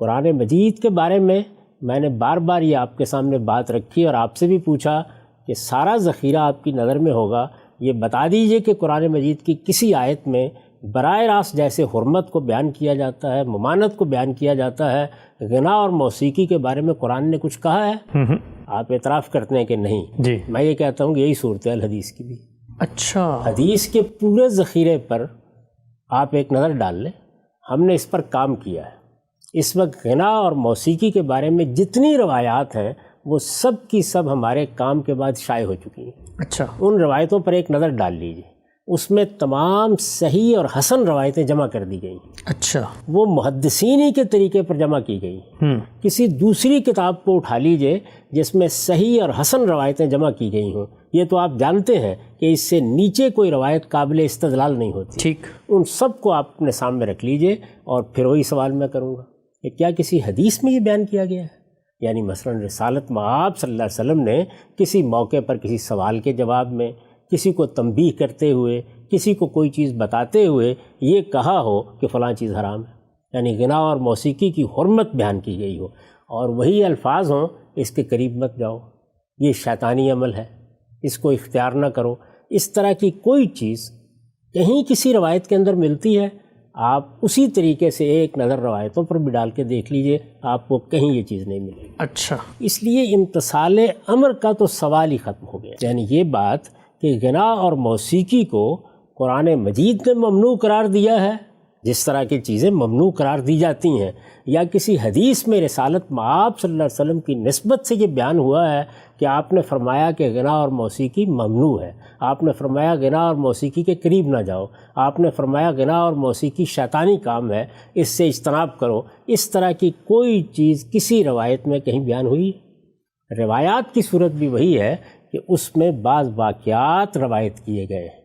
قرآن مجید کے بارے میں نے بار بار یہ آپ کے سامنے بات رکھی اور آپ سے بھی پوچھا کہ سارا ذخیرہ آپ کی نظر میں ہوگا، یہ بتا دیجئے کہ قرآن مجید کی کسی آیت میں براہ راست جیسے حرمت کو بیان کیا جاتا ہے، ممانعت کو بیان کیا جاتا ہے، غنا اور موسیقی کے بارے میں قرآن نے کچھ کہا ہے؟ آپ اعتراف کرتے ہیں کہ نہیں؟ جی، میں یہ کہتا ہوں کہ یہی صورتحال حدیث کی بھی۔ اچھا، حدیث کے پورے ذخیرے پر آپ ایک نظر ڈال لیں، ہم نے اس پر کام کیا ہے۔ اس وقت غنا اور موسیقی کے بارے میں جتنی روایات ہیں وہ سب کی سب ہمارے کام کے بعد شائع ہو چکی ہیں۔ اچھا، ان روایتوں پر ایک نظر ڈال لیجیے، اس میں تمام صحیح اور حسن روایتیں جمع کر دی گئی۔ اچھا، وہ محدثین ہی کے طریقے پر جمع کی گئی۔ کسی دوسری کتاب کو اٹھا لیجئے جس میں صحیح اور حسن روایتیں جمع کی گئی ہوں، یہ تو آپ جانتے ہیں کہ اس سے نیچے کوئی روایت قابل استدلال نہیں ہوتی۔ ٹھیک، ان سب کو آپ اپنے سامنے رکھ لیجئے اور پھر وہی سوال میں کروں گا کہ کیا کسی حدیث میں یہ بیان کیا گیا ہے؟ یعنی مثلا رسالت مآب صلی اللہ علیہ وسلم نے کسی موقع پر کسی سوال کے جواب میں، کسی کو تنبیہ کرتے ہوئے، کسی کو کوئی چیز بتاتے ہوئے یہ کہا ہو کہ فلاں چیز حرام ہے، یعنی غنا اور موسیقی کی حرمت بیان کی گئی ہو اور وہی الفاظ ہوں اس کے قریب مت جاؤ، یہ شیطانی عمل ہے، اس کو اختیار نہ کرو، اس طرح کی کوئی چیز کہیں کسی روایت کے اندر ملتی ہے؟ آپ اسی طریقے سے ایک نظر روایتوں پر بھی ڈال کے دیکھ لیجئے، آپ کو کہیں یہ چیز نہیں ملے گی۔ اچھا، اس لیے امتثال امر کا تو سوال ہی ختم ہو گیا۔ یعنی یہ بات کہ غنا اور موسیقی کو قرآن مجید نے ممنوع قرار دیا ہے، جس طرح کی چیزیں ممنوع قرار دی جاتی ہیں، یا کسی حدیث میں رسالت مآب صلی اللہ علیہ وسلم کی نسبت سے یہ بیان ہوا ہے کہ آپ نے فرمایا کہ غنا اور موسیقی ممنوع ہے، آپ نے فرمایا غنا اور موسیقی کے قریب نہ جاؤ، آپ نے فرمایا غنا اور موسیقی شیطانی کام ہے، اس سے اجتناب کرو، اس طرح کی کوئی چیز کسی روایت میں کہیں بیان ہوئی؟ روایات کی صورت بھی وہی ہے کہ اس میں بعض واقعات روایت کیے گئے ہیں،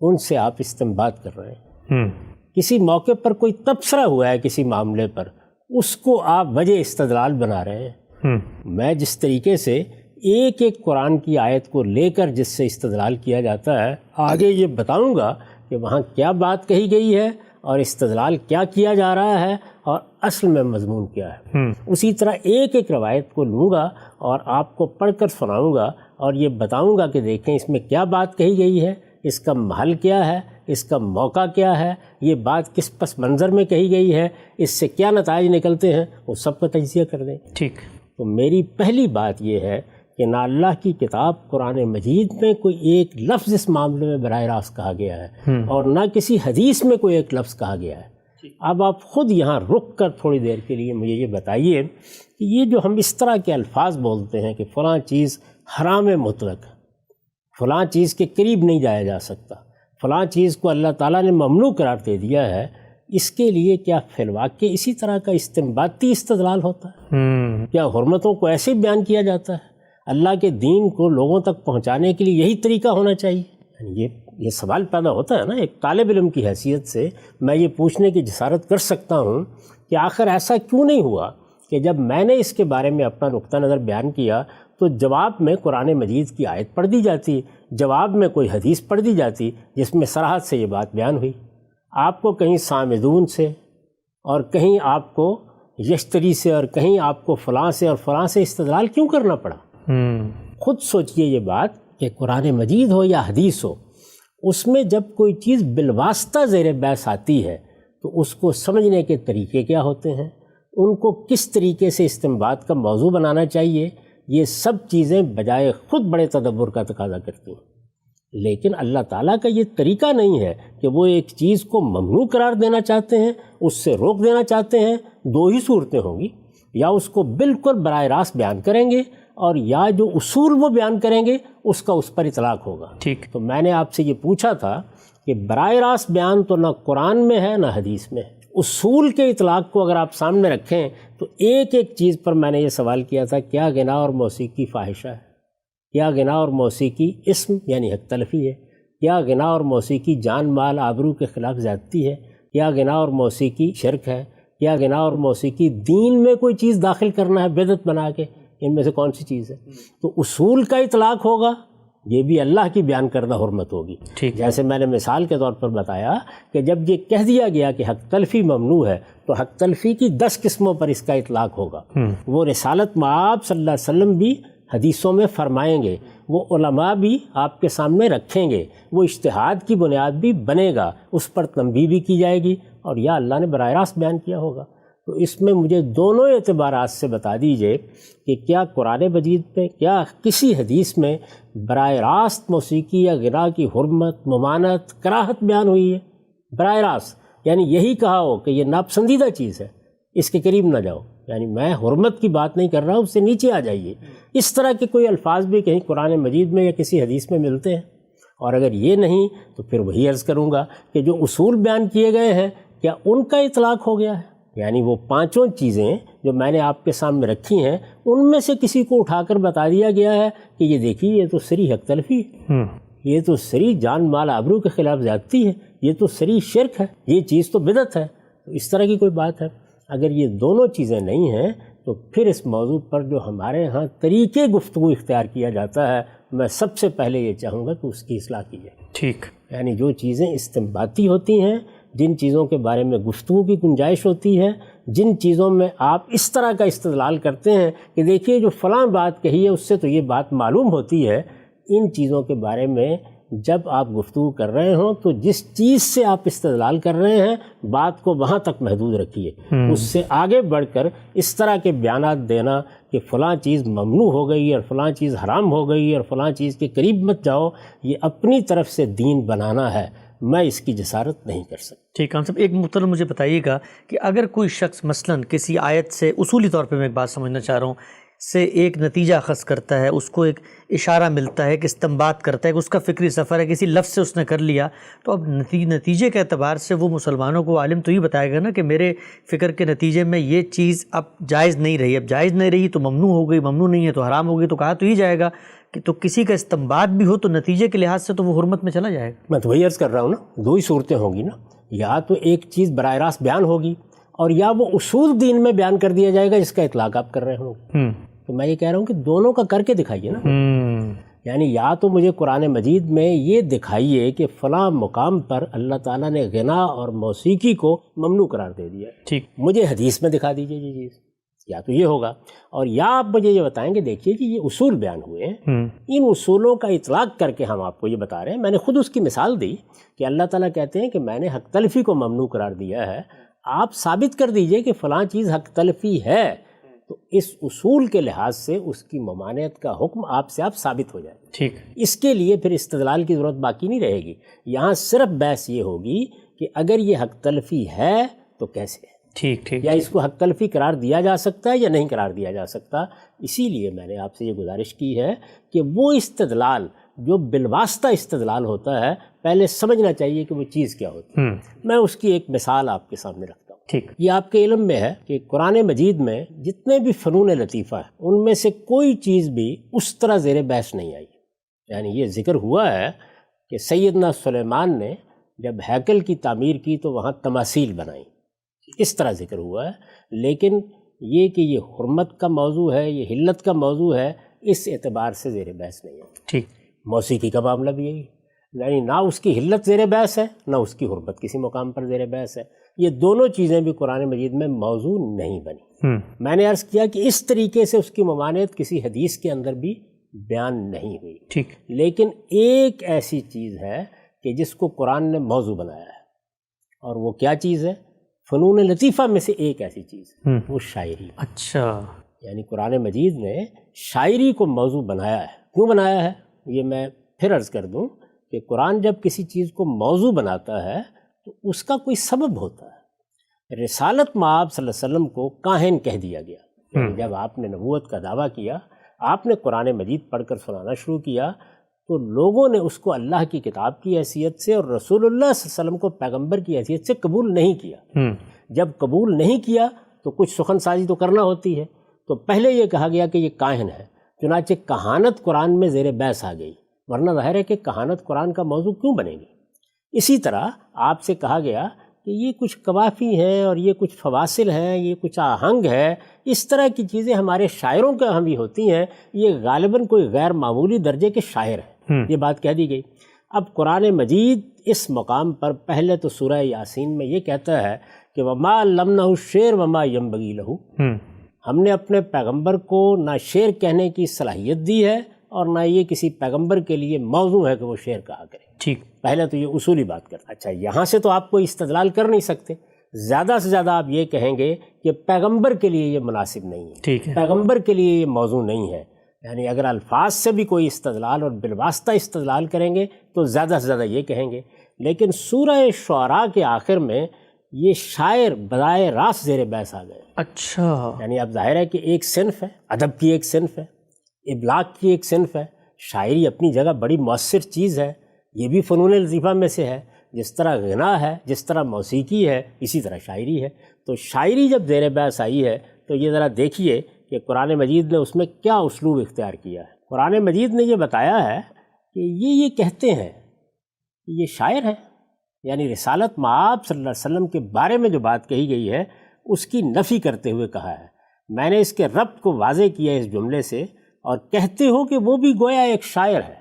ان سے آپ استنباط کر رہے ہیں۔ کسی موقع پر کوئی تبصرہ ہوا ہے کسی معاملے پر، اس کو آپ وجہ استدلال بنا رہے ہیں۔ میں جس طریقے سے ایک ایک قرآن کی آیت کو لے کر جس سے استدلال کیا جاتا ہے، آگے یہ بتاؤں گا کہ وہاں کیا بات کہی گئی ہے اور استدلال کیا کیا جا رہا ہے اور اصل میں مضمون کیا ہے۔ اسی طرح ایک ایک روایت کو لوں گا اور آپ کو پڑھ کر سناؤں گا اور یہ بتاؤں گا کہ دیکھیں اس میں کیا بات کہی گئی ہے، اس کا محل کیا ہے، اس کا موقع کیا ہے، یہ بات کس پس منظر میں کہی گئی ہے، اس سے کیا نتائج نکلتے ہیں، وہ سب کا تجزیہ کر دیں۔ ٹھیک۔ تو میری پہلی بات یہ ہے کہ نہ اللہ کی کتاب قرآن مجید میں کوئی ایک لفظ اس معاملے میں براہ راست کہا گیا ہے اور نہ کسی حدیث میں کوئی ایک لفظ کہا گیا ہے۔ اب آپ خود یہاں رک کر تھوڑی دیر کے لیے مجھے یہ بتائیے کہ یہ جو ہم اس طرح کے الفاظ بولتے ہیں کہ فلاں چیز حرام مطلق ہے، فلاں چیز کے قریب نہیں جایا جا سکتا، فلاں چیز کو اللہ تعالیٰ نے ممنوع قرار دے دیا ہے، اس کے لیے کیا فی الواقع اسی طرح کا استنباطی استدلال ہوتا ہے؟ کیا حرمتوں کو ایسے بیان کیا جاتا ہے؟ اللہ کے دین کو لوگوں تک پہنچانے کے لیے یہی طریقہ ہونا چاہیے؟ یعنی یہ سوال پیدا ہوتا ہے نا، ایک طالب علم کی حیثیت سے میں یہ پوچھنے کی جسارت کر سکتا ہوں کہ آخر ایسا کیوں نہیں ہوا کہ جب میں نے اس کے بارے میں اپنا نقطہ نظر بیان کیا تو جواب میں قرآن مجید کی آیت پڑھ دی جاتی، جواب میں کوئی حدیث پڑھ دی جاتی جس میں صراحت سے یہ بات بیان ہوئی۔ آپ کو کہیں سامدون سے اور کہیں آپ کو یشتری سے اور کہیں آپ کو فلاں سے اور فلاں سے استدلال کیوں کرنا پڑا؟ خود سوچئے یہ بات کہ قرآن مجید ہو یا حدیث ہو، اس میں جب کوئی چیز بالواسطہ زیر بحث آتی ہے تو اس کو سمجھنے کے طریقے کیا ہوتے ہیں، ان کو کس طریقے سے استنباط کا موضوع بنانا چاہیے، یہ سب چیزیں بجائے خود بڑے تدبر کا تقاضا کرتی ہیں۔ لیکن اللہ تعالیٰ کا یہ طریقہ نہیں ہے کہ وہ ایک چیز کو ممنوع قرار دینا چاہتے ہیں، اس سے روک دینا چاہتے ہیں، دو ہی صورتیں ہوں گی، یا اس کو بالکل براہ راست بیان کریں گے اور یا جو اصول وہ بیان کریں گے اس کا اس پر اطلاق ہوگا۔ ٹھیک۔ تو میں نے آپ سے یہ پوچھا تھا کہ براہ راست بیان تو نہ قرآن میں ہے نہ حدیث میں ہے، اصول کے اطلاق کو اگر آپ سامنے رکھیں تو ایک ایک چیز پر میں نے یہ سوال کیا تھا، کیا غنا اور موسیقی فاحشہ ہے؟ کیا غنا اور موسیقی اسم یعنی حق تلفی ہے؟ کیا غنا اور موسیقی جان مال آبرو کے خلاف زیادتی ہے؟ کیا غنا اور موسیقی شرک ہے؟ کیا غنا اور موسیقی دین میں کوئی چیز داخل کرنا ہے بدعت بنا کے؟ ان میں سے کون سی چیز ہے؟ تو اصول کا اطلاق ہوگا، یہ بھی اللہ کی بیان کردہ حرمت ہوگی۔ جیسے میں نے مثال کے طور پر بتایا کہ جب یہ کہہ دیا گیا کہ حق تلفی ممنوع ہے تو حق تلفی کی 10 قسموں پر اس کا اطلاق ہوگا۔ وہ رسالت مآب صلی اللہ علیہ وسلم بھی حدیثوں میں فرمائیں گے، وہ علماء بھی آپ کے سامنے رکھیں گے، وہ اجتہاد کی بنیاد بھی بنے گا، اس پر تنبیہ بھی کی جائے گی اور یا اللہ نے براہ راست بیان کیا ہوگا۔ تو اس میں مجھے دونوں اعتبارات سے بتا دیجئے کہ کیا قرآن مجید پہ کیا کسی حدیث میں براہ راست موسیقی یا غنا کی حرمت، ممانعت، کراہت بیان ہوئی ہے؟ براہ راست یعنی یہی کہا ہو کہ یہ ناپسندیدہ چیز ہے، اس کے قریب نہ جاؤ، یعنی میں حرمت کی بات نہیں کر رہا ہوں، اس سے نیچے آ جائیے، اس طرح کے کوئی الفاظ بھی کہیں قرآن مجید میں یا کسی حدیث میں ملتے ہیں؟ اور اگر یہ نہیں تو پھر وہی عرض کروں گا کہ جو اصول بیان کیے گئے ہیں کیا ان کا اطلاق ہو گیا ہے؟ یعنی وہ پانچوں چیزیں جو میں نے آپ کے سامنے رکھی ہیں ان میں سے کسی کو اٹھا کر بتا دیا گیا ہے کہ یہ دیکھیے یہ تو سری حق تلفی ہے، یہ تو سری جان مال آبرو کے خلاف زیادتی ہے، یہ تو سری شرک ہے، یہ چیز تو بدعت ہے، تو اس طرح کی کوئی بات ہے؟ اگر یہ دونوں چیزیں نہیں ہیں تو پھر اس موضوع پر جو ہمارے ہاں طریقے گفتگو اختیار کیا جاتا ہے، میں سب سے پہلے یہ چاہوں گا کہ اس کی اصلاح کی جائے۔ ٹھیک۔ یعنی جو چیزیں استنباطی ہوتی ہیں، جن چیزوں کے بارے میں گفتگو کی گنجائش ہوتی ہے، جن چیزوں میں آپ اس طرح کا استدلال کرتے ہیں کہ دیکھیے جو فلاں بات کہی ہے اس سے تو یہ بات معلوم ہوتی ہے، ان چیزوں کے بارے میں جب آپ گفتگو کر رہے ہوں تو جس چیز سے آپ استدلال کر رہے ہیں بات کو وہاں تک محدود رکھیے، اس سے آگے بڑھ کر اس طرح کے بیانات دینا کہ فلاں چیز ممنوع ہو گئی اور فلاں چیز حرام ہو گئی اور فلاں چیز کے قریب مت جاؤ، یہ اپنی طرف سے دین بنانا ہے، میں اس کی جسارت نہیں کر سکتا۔ ٹھیک ہے صاحب، ایک محترم مجھے بتائیے گا کہ اگر کوئی شخص مثلاً کسی آیت سے اصولی طور پہ میں ایک بات سمجھنا چاہ رہا ہوں سے ایک نتیجہ اخذ کرتا ہے، اس کو ایک اشارہ ملتا ہے کہ استنباط کرتا ہے کہ اس کا فکری سفر ہے، کسی لفظ سے اس نے کر لیا، تو اب نتیجے کے اعتبار سے وہ مسلمانوں کو عالم تو یہ بتائے گا نا کہ میرے فکر کے نتیجے میں یہ چیز اب جائز نہیں رہی، اب جائز نہیں رہی تو ممنوع ہو گئی، ممنوع نہیں ہے تو حرام ہو گئی، تو کہا تو یہ جائے گا کہ تو کسی کا استنباط بھی ہو تو نتیجے کے لحاظ سے تو وہ حرمت میں چلا جائے گا۔ میں تو وہی عرض کر رہا ہوں نا، دو ہی صورتیں ہوں گی نا، یا تو ایک چیز براہ راست بیان ہوگی اور یا وہ اصول دین میں بیان کر دیا جائے گا جس کا اطلاق آپ کر رہے ہوں۔ تو میں یہ کہہ رہا ہوں کہ دونوں کا کر کے دکھائیے نا، یعنی یا تو مجھے قرآن مجید میں یہ دکھائیے کہ فلاں مقام پر اللہ تعالیٰ نے غنا اور موسیقی کو ممنوع قرار دے دیا، ٹھیک، مجھے حدیث میں دکھا دیجیے یہ چیز، یا تو یہ ہوگا، اور یا آپ مجھے یہ بتائیں کہ دیکھیے کہ یہ اصول بیان ہوئے ہیں، ان اصولوں کا اطلاق کر کے ہم آپ کو یہ بتا رہے ہیں۔ میں نے خود اس کی مثال دی کہ اللہ تعالیٰ کہتے ہیں کہ میں نے حق تلفی کو ممنوع قرار دیا ہے، آپ ثابت کر دیجئے کہ فلاں چیز حق تلفی ہے، تو اس اصول کے لحاظ سے اس کی ممانعت کا حکم آپ سے آپ ثابت ہو جائے۔ ٹھیک، اس کے لیے پھر استدلال کی ضرورت باقی نہیں رہے گی، یہاں صرف بحث یہ ہوگی کہ اگر یہ حق تلفی ہے تو کیسے ہے، ٹھیک ٹھیک، یا اس کو حق تلفی قرار دیا جا سکتا ہے یا نہیں قرار دیا جا سکتا۔ اسی لیے میں نے آپ سے یہ گزارش کی ہے کہ وہ استدلال جو بالواسطہ استدلال ہوتا ہے پہلے سمجھنا چاہیے کہ وہ چیز کیا ہوتی ہے۔ میں اس کی ایک مثال آپ کے سامنے رکھتا ہوں۔ ٹھیک، یہ آپ کے علم میں ہے کہ قرآن مجید میں جتنے بھی فنون لطیفہ ہیں ان میں سے کوئی چیز بھی اس طرح زیر بحث نہیں آئی، یعنی یہ ذکر ہوا ہے کہ سیدنا سلیمان نے جب ہیکل کی تعمیر کی تو وہاں تماثیل بنائیں، اس طرح ذکر ہوا ہے، لیکن یہ کہ یہ حرمت کا موضوع ہے، یہ حلت کا موضوع ہے، اس اعتبار سے زیر بحث نہیں ہے۔ ٹھیک، موسیقی کا معاملہ بھی یہی ہے، یعنی نہ اس کی حلت زیر بحث ہے نہ اس کی حرمت کسی مقام پر زیر بحث ہے، یہ دونوں چیزیں بھی قرآن مجید میں موضوع نہیں بنی۔ میں نے عرض کیا کہ اس طریقے سے اس کی ممانعت کسی حدیث کے اندر بھی بیان نہیں ہوئی، ٹھیک، لیکن ایک ایسی چیز ہے کہ جس کو قرآن نے موضوع بنایا ہے، اور وہ کیا چیز ہے؟ فنون لطیفہ میں سے ایک ایسی چیز ہے، وہ شاعری۔ اچھا، یعنی قرآن مجید نے شاعری کو موضوع بنایا ہے۔ کیوں بنایا ہے یہ میں پھر عرض کر دوں کہ قرآن جب کسی چیز کو موضوع بناتا ہے تو اس کا کوئی سبب ہوتا ہے۔ رسالت مآب صلی اللہ علیہ وسلم کو کاہن کہہ دیا گیا، یعنی جب آپ نے نبوت کا دعویٰ کیا، آپ نے قرآن مجید پڑھ کر سنانا شروع کیا تو لوگوں نے اس کو اللہ کی کتاب کی حیثیت سے اور رسول اللہ صلی اللہ علیہ وسلم کو پیغمبر کی حیثیت سے قبول نہیں کیا۔ جب قبول نہیں کیا تو کچھ سخن سازی تو کرنا ہوتی ہے، تو پہلے یہ کہا گیا کہ یہ کاہن ہے، چنانچہ کہانت قرآن میں زیر بحث آ گئی، ورنہ ظاہر ہے کہ کہانت قرآن کا موضوع کیوں بنے گی۔ اسی طرح آپ سے کہا گیا کہ یہ کچھ قوافی ہیں اور یہ کچھ فواصل ہیں، یہ کچھ آہنگ ہے، اس طرح کی چیزیں ہمارے شاعروں کے ہاں بھی ہوتی ہیں، یہ غالباً کوئی غیر معمولی درجے کے شاعر ہیں، یہ بات کہہ دی گئی۔ اب قرآن مجید اس مقام پر پہلے تو سورہ یاسین میں یہ کہتا ہے کہ وَمَا عَلَّمْنَهُ الشِّعْرَ وَمَا يَنبَغِي لَهُ، ہم نے اپنے پیغمبر کو نہ شعر کہنے کی صلاحیت دی ہے اور نہ یہ کسی پیغمبر کے لیے موضوع ہے کہ وہ شعر کہا کرے۔ ٹھیک، پہلے تو یہ اصولی بات کرتا۔ اچھا، یہاں سے تو آپ کوئی استدلال کر نہیں سکتے، زیادہ سے زیادہ آپ یہ کہیں گے کہ پیغمبر کے لیے یہ مناسب نہیں ہے، ٹھیک ہے، پیغمبر کے لیے یہ موضوع نہیں ہے، یعنی اگر الفاظ سے بھی کوئی استدلال اور بالواسطہ استدلال کریں گے تو زیادہ سے زیادہ یہ کہیں گے۔ لیکن سورہ شعراء کے آخر میں یہ شاعر براہ راست زیر بحث آ گئے۔ اچھا، یعنی اب ظاہر ہے کہ ایک صنف ہے، ادب کی ایک صنف ہے، ابلاغ کی ایک صنف ہے، شاعری اپنی جگہ بڑی مؤثر چیز ہے، یہ بھی فنون لطیفہ میں سے ہے، جس طرح غنا ہے، جس طرح موسیقی ہے، اسی طرح شاعری ہے۔ تو شاعری جب زیر بحث آئی ہے تو یہ ذرا دیکھیے کہ قرآن مجید نے اس میں کیا اسلوب اختیار کیا ہے۔ قرآن مجید نے یہ بتایا ہے کہ یہ کہتے ہیں کہ یہ شاعر ہیں، یعنی رسالت مآب صلی اللہ علیہ وسلم کے بارے میں جو بات کہی گئی ہے اس کی نفی کرتے ہوئے کہا ہے۔ میں نے اس کے ربط کو واضح کیا اس جملے سے، اور کہتے ہو کہ وہ بھی گویا ایک شاعر ہے،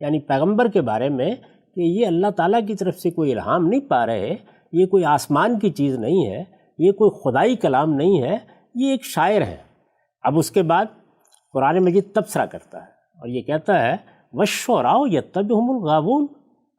یعنی پیغمبر کے بارے میں کہ یہ اللہ تعالیٰ کی طرف سے کوئی الہام نہیں پا رہے، یہ کوئی آسمان کی چیز نہیں ہے، یہ کوئی خدائی کلام نہیں ہے، یہ ایک شاعر ہے۔ اب اس کے بعد قرآن مجید تبصرہ کرتا ہے اور یہ کہتا ہے وَالشُّعَرَاءُ يَتَّبِعُهُمُ الْغَاوُونَ،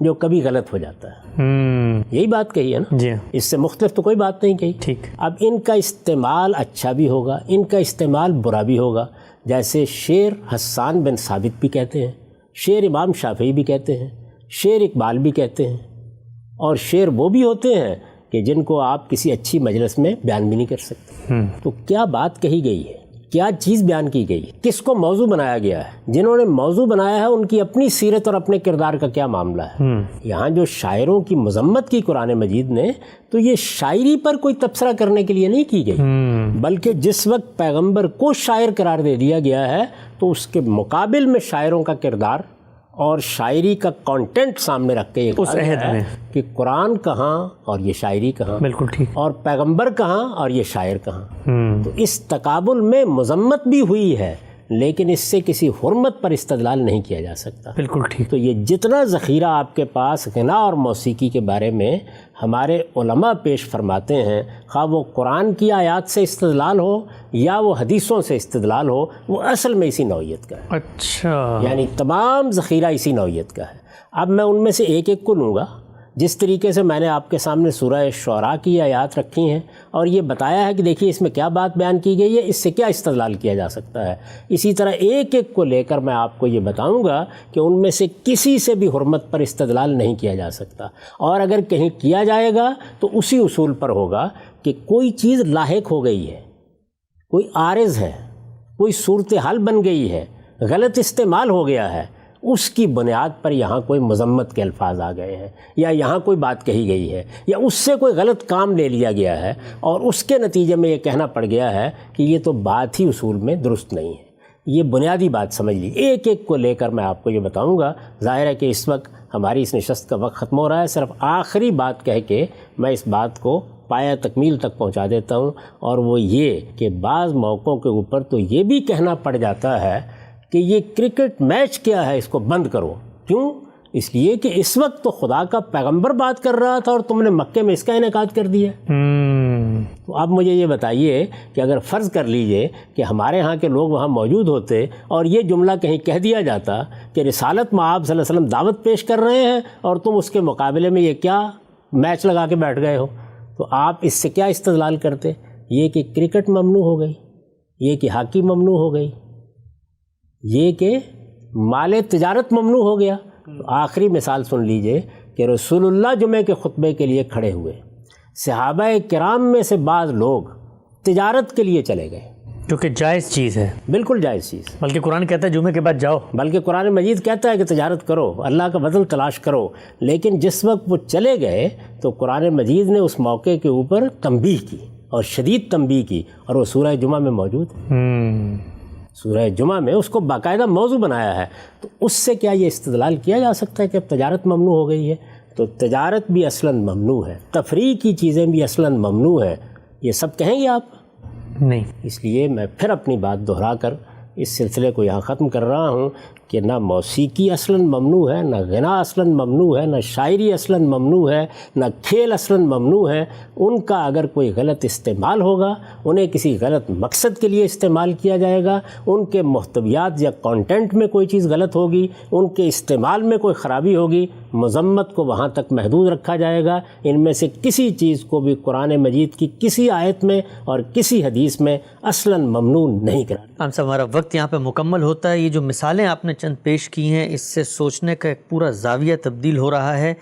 جو کبھی غلط ہو جاتا ہے. یہی بات کہی ہے نا جی. اس سے مختلف تو کوئی بات نہیں کہی. ٹھیک. اب ان کا استعمال اچھا بھی ہوگا، ان کا استعمال برا بھی ہوگا. جیسے شعر حسان بن ثابت بھی کہتے ہیں، شعر امام شافعی بھی کہتے ہیں، شعر اقبال بھی کہتے ہیں، اور شعر وہ بھی ہوتے ہیں کہ جن کو آپ کسی اچھی مجلس میں بیان بھی نہیں کر سکتے. تو کیا بات کہی گئی ہے، کیا چیز بیان کی گئی، کس کو موضوع بنایا گیا ہے، جنہوں نے موضوع بنایا ہے ان کی اپنی سیرت اور اپنے کردار کا کیا معاملہ ہے. یہاں جو شاعروں کی مذمت کی قرآن مجید نے، تو یہ شاعری پر کوئی تبصرہ کرنے کے لیے نہیں کی گئی، بلکہ جس وقت پیغمبر کو شاعر قرار دے دیا گیا ہے تو اس کے مقابل میں شاعروں کا کردار اور شاعری کا کانٹینٹ سامنے رکھ کے یہ اس عہد میں کہ قرآن کہاں اور یہ شاعری کہاں، بالکل ٹھیک، اور پیغمبر کہاں اور یہ شاعر کہاں. تو اس تقابل میں مذمت بھی ہوئی ہے، لیکن اس سے کسی حرمت پر استدلال نہیں کیا جا سکتا. بالکل ٹھیک. تو یہ جتنا ذخیرہ آپ کے پاس غنا اور موسیقی کے بارے میں ہمارے علماء پیش فرماتے ہیں، خواہ وہ قرآن کی آیات سے استدلال ہو یا وہ حدیثوں سے استدلال ہو، وہ اصل میں اسی نوعیت کا ہے. اچھا. یعنی تمام ذخیرہ اسی نوعیت کا ہے. اب میں ان میں سے ایک ایک کو لوں گا. جس طریقے سے میں نے آپ کے سامنے سورہ شعراء کی آیات رکھی ہیں اور یہ بتایا ہے کہ دیکھیے اس میں کیا بات بیان کی گئی ہے، اس سے کیا استدلال کیا جا سکتا ہے، اسی طرح ایک ایک کو لے کر میں آپ کو یہ بتاؤں گا کہ ان میں سے کسی سے بھی حرمت پر استدلال نہیں کیا جا سکتا، اور اگر کہیں کیا جائے گا تو اسی اصول پر ہوگا کہ کوئی چیز لاحق ہو گئی ہے، کوئی عارض ہے، کوئی صورتحال بن گئی ہے، غلط استعمال ہو گیا ہے، اس کی بنیاد پر یہاں کوئی مذمت کے الفاظ آ گئے ہیں، یا یہاں کوئی بات کہی گئی ہے، یا اس سے کوئی غلط کام لے لیا گیا ہے اور اس کے نتیجے میں یہ کہنا پڑ گیا ہے کہ یہ تو بات ہی اصول میں درست نہیں ہے. یہ بنیادی بات سمجھ لی. ایک ایک کو لے کر میں آپ کو یہ بتاؤں گا. ظاہر ہے کہ اس وقت ہماری اس نشست کا وقت ختم ہو رہا ہے، صرف آخری بات کہہ کے میں اس بات کو پایہ تکمیل تک پہنچا دیتا ہوں، اور وہ یہ کہ بعض موقعوں کے اوپر تو یہ بھی کہنا پڑ جاتا ہے کہ یہ کرکٹ میچ کیا ہے، اس کو بند کرو. کیوں؟ اس لیے کہ اس وقت تو خدا کا پیغمبر بات کر رہا تھا اور تم نے مکے میں اس کا انعقاد کر دیا. تو اب مجھے یہ بتائیے کہ اگر فرض کر لیجئے کہ ہمارے ہاں کے لوگ وہاں موجود ہوتے اور یہ جملہ کہیں کہہ دیا جاتا کہ رسالت میں آپ صلی اللہ علیہ وسلم دعوت پیش کر رہے ہیں اور تم اس کے مقابلے میں یہ کیا میچ لگا کے بیٹھ گئے ہو، تو آپ اس سے کیا استدلال کرتے؟ یہ کہ کرکٹ ممنوع ہو گئی، یہ کہ ہاکی ممنوع ہو گئی، یہ کہ مال تجارت ممنوع ہو گیا. تو آخری مثال سن لیجئے کہ رسول اللہ جمعے کے خطبے کے لیے کھڑے ہوئے، صحابہ کرام میں سے بعض لوگ تجارت کے لیے چلے گئے، جو کہ جائز چیز ہے، بالکل جائز چیز، بلکہ قرآن کہتا ہے جمعے کے بعد جاؤ، بلکہ قرآن مجید کہتا ہے کہ تجارت کرو، اللہ کا بدل تلاش کرو. لیکن جس وقت وہ چلے گئے تو قرآن مجید نے اس موقع کے اوپر تنبیہ کی اور شدید تنبیہ کی، اور وہ سورہ جمعہ میں موجود ہے. سورہ جمعہ میں اس کو باقاعدہ موضوع بنایا ہے. تو اس سے کیا یہ استدلال کیا جا سکتا ہے کہ اب تجارت ممنوع ہو گئی ہے؟ تو تجارت بھی اصلاً ممنوع ہے، تفریح کی چیزیں بھی اصلاً ممنوع ہے. یہ سب کہیں گے آپ؟ نہیں. اس لیے میں پھر اپنی بات دہرا کر اس سلسلے کو یہاں ختم کر رہا ہوں کہ نہ موسیقی اصلاً ممنوع ہے، نہ غنا اصلاً ممنوع ہے، نہ شاعری اصلاً ممنوع ہے، نہ کھیل اصلاً ممنوع ہے. ان کا اگر کوئی غلط استعمال ہوگا، انہیں کسی غلط مقصد کے لیے استعمال کیا جائے گا، ان کے محتویات یا کانٹینٹ میں کوئی چیز غلط ہوگی، ان کے استعمال میں کوئی خرابی ہوگی، مذمت کو وہاں تک محدود رکھا جائے گا. ان میں سے کسی چیز کو بھی قرآن مجید کی کسی آیت میں اور کسی حدیث میں اصلاً ممنوع نہیں کرا. ہم سے ہمارا وقت یہاں پہ مکمل ہوتا ہے. یہ جو مثالیں آپ نے چند پیش کی ہیں، اس سے سوچنے کا ایک پورا زاویہ تبدیل ہو رہا ہے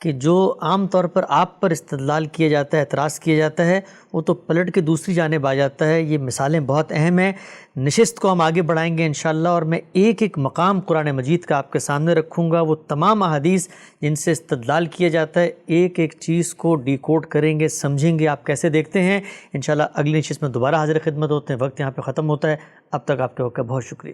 کہ جو عام طور پر آپ پر استدلال کیا جاتا ہے، اعتراض کیا جاتا ہے، وہ تو پلٹ کے دوسری جانب آ جاتا ہے. یہ مثالیں بہت اہم ہیں. نشست کو ہم آگے بڑھائیں گے انشاءاللہ، اور میں ایک ایک مقام قرآن مجید کا آپ کے سامنے رکھوں گا. وہ تمام احادیث جن سے استدلال کیا جاتا ہے، ایک ایک چیز کو ڈیکوڈ کریں گے، سمجھیں گے آپ کیسے دیکھتے ہیں. انشاءاللہ اگلی نشست میں دوبارہ حاضر خدمت ہوتے ہیں. وقت یہاں پہ ختم ہوتا ہے. اب تک آپ کے وقت کا بہت شکریہ.